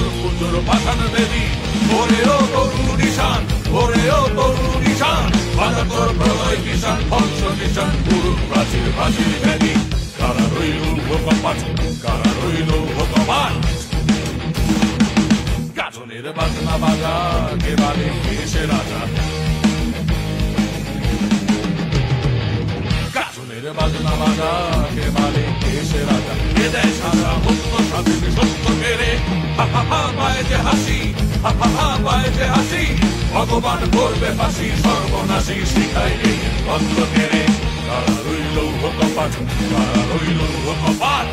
তোর পুজোর পাঠান দেবী ওরে ও তরু নিশান ওরে ও তরু নিশান বাধা তোর প্রলয় কিষান বংশ নিশান গুরু প্রাচীর প্রাচীর ভেদি কারা রইল ভোকপাত কারা রইল ভোকপাত গাজনের বাজনা বাজা কে বালে কেসে রাজা গাজনের বাজনা বাজা কে বালে কেসে রাজা এ দেয় সাজা মুক্ত স্বাধীন সত্য কেড়ে হা হা হা পায় যে হাসি হা হা হা পায় যে হাসি ভগবান করবে ফাঁসি সর্বনাশী শিখায় এই অন্ধ কেড়ে কারা রইল ভোকপাত কারা রইল ভোকপাত